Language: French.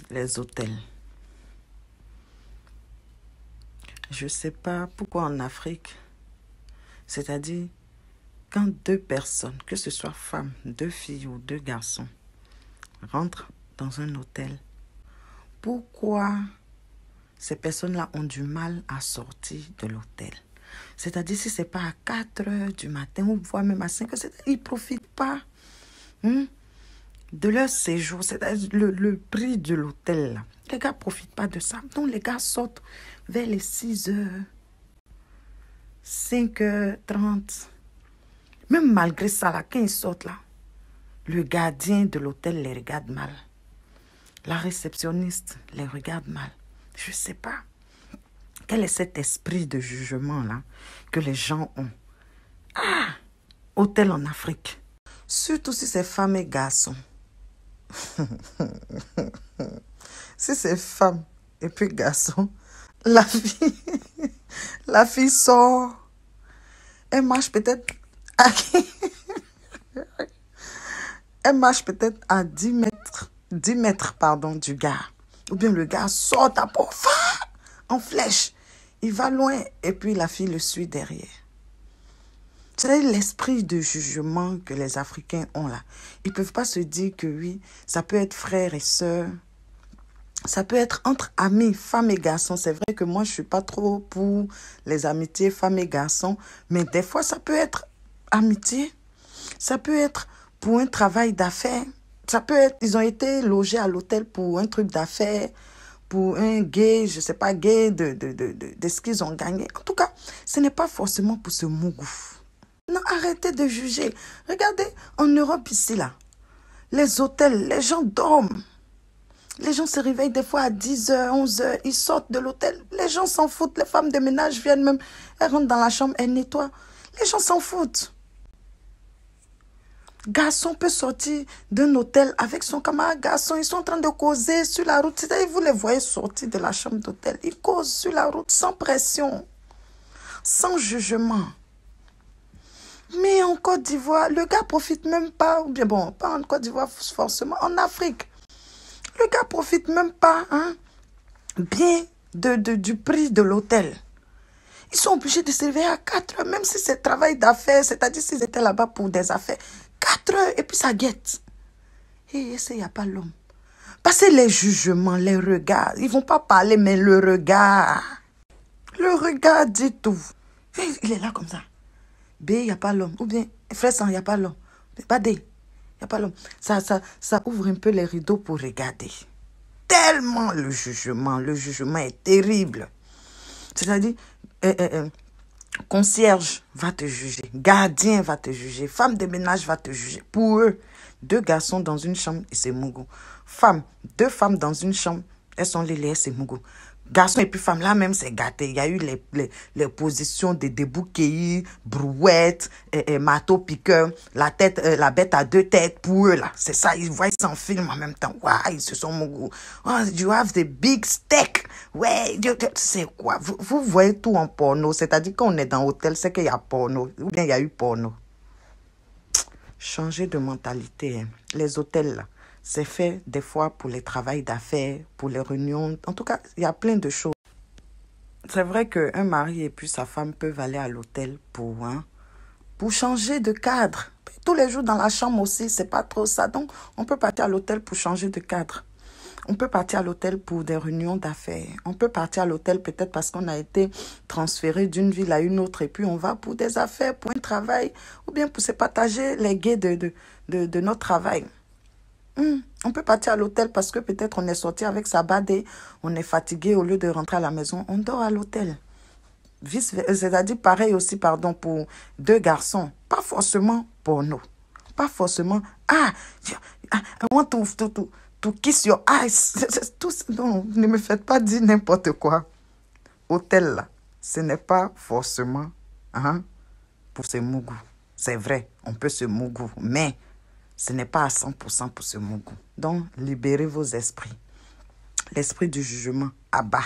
Les hôtels. Je ne sais pas pourquoi en Afrique, c'est-à-dire quand deux personnes, que ce soit femmes, deux filles ou deux garçons, rentrent dans un hôtel, pourquoi ces personnes-là ont du mal à sortir de l'hôtel? C'est-à-dire si ce n'est pas à 4 heures du matin ou voire même à 5 heures, ils ne profitent pas de leur séjour, c'est-à-dire le prix de l'hôtel. Là. Les gars ne profitent pas de ça. Donc les gars sortent vers les 6 heures, 5h30. Même malgré ça, là, quand ils sortent là, le gardien de l'hôtel les regarde mal. La réceptionniste les regarde mal. Je ne sais pas. Quel est cet esprit de jugement-là que les gens ont? Ah! Hôtel en Afrique. Surtout si c'est femmes et garçons. Si c'est femmes et puis garçons, la fille sort. Elle marche peut-être à... Elle marche peut-être à 10 mètres pardon, du gars. Ou bien le gars sort à en flèche. Il va loin et puis la fille le suit derrière. C'est l'esprit de jugement que les Africains ont là. Ils ne peuvent pas se dire que oui, ça peut être frère et sœur. Ça peut être entre amis, femmes et garçons. C'est vrai que moi, je ne suis pas trop pour les amitiés femmes et garçons. Mais des fois, ça peut être amitié. Ça peut être pour un travail d'affaires. Ça peut être, ils ont été logés à l'hôtel pour un truc d'affaires, pour un gay, je ne sais pas, gay de ce qu'ils ont gagné. En tout cas, ce n'est pas forcément pour ce mougou. Non, arrêtez de juger. Regardez, en Europe ici, là, les hôtels, les gens dorment. Les gens se réveillent des fois à 10h, 11h, ils sortent de l'hôtel. Les gens s'en foutent, les femmes de ménage viennent même, elles rentrent dans la chambre, elles nettoient. Les gens s'en foutent. Garçon peut sortir d'un hôtel avec son camarade garçon. Ils sont en train de causer sur la route. C'est-à-dire, vous les voyez sortir de la chambre d'hôtel. Ils causent sur la route sans pression, sans jugement. Mais en Côte d'Ivoire, le gars profite même pas. Ou bien bon, pas en Côte d'Ivoire forcément, en Afrique. Le gars profite même pas bien du prix de l'hôtel. Ils sont obligés de se réveiller à 4 heures, même si c'est travail d'affaires, c'est-à-dire s'ils étaient là-bas pour des affaires. 4 heures et puis ça guette. Et il n'y a pas l'homme. Parce que les jugements, les regards, ils ne vont pas parler, mais le regard dit tout. Il est là comme ça. B, il n'y a pas l'homme. Ou bien, frère sang, il n'y a pas l'homme. Pas D, il n'y a pas l'homme. Ça ouvre un peu les rideaux pour regarder. Tellement le jugement est terrible. C'est-à-dire, concierge va te juger, gardien va te juger, femme de ménage va te juger. Pour eux, 2 garçons dans une chambre et c'est mougou. 2 femmes dans une chambre, elles sont les c'est mougou. Garçon et puis femme, là même c'est gâté. Il y a eu les positions de débouqueilles, brouettes, marteau piqueur, la bête à 2 têtes pour eux là. C'est ça, ils voient ça en film en même temps. Waouh, ils se sont mougou. Oh, you have the big steak. Ouais, c'est quoi? Vous voyez tout en porno. C'est-à-dire qu'on est dans l'hôtel, c'est qu'il y a porno. Ou bien il y a eu porno. Changer de mentalité. Hein. Les hôtels là. C'est fait des fois pour les travails d'affaires, pour les réunions. En tout cas, il y a plein de choses. C'est vrai qu'un mari et puis sa femme peuvent aller à l'hôtel pour changer de cadre. Tous les jours dans la chambre aussi, c'est pas trop ça. Donc, on peut partir à l'hôtel pour changer de cadre. On peut partir à l'hôtel pour des réunions d'affaires. On peut partir à l'hôtel peut-être parce qu'on a été transféré d'une ville à une autre et puis on va pour des affaires, pour un travail ou bien pour se partager les gains de notre travail. On peut partir à l'hôtel parce que peut-être on est sorti avec sa badée, on est fatigué, au lieu de rentrer à la maison, on dort à l'hôtel. C'est-à-dire pareil aussi, pardon, pour 2 garçons. Pas forcément porno. Pas forcément, I want to kiss your eyes. Non, ne me faites pas dire n'importe quoi. Hôtel là, ce n'est pas forcément pour se mougou. C'est vrai, on peut se mougou, mais ce n'est pas à 100% pour ce mougou. Donc, libérez vos esprits. L'esprit du jugement à bas.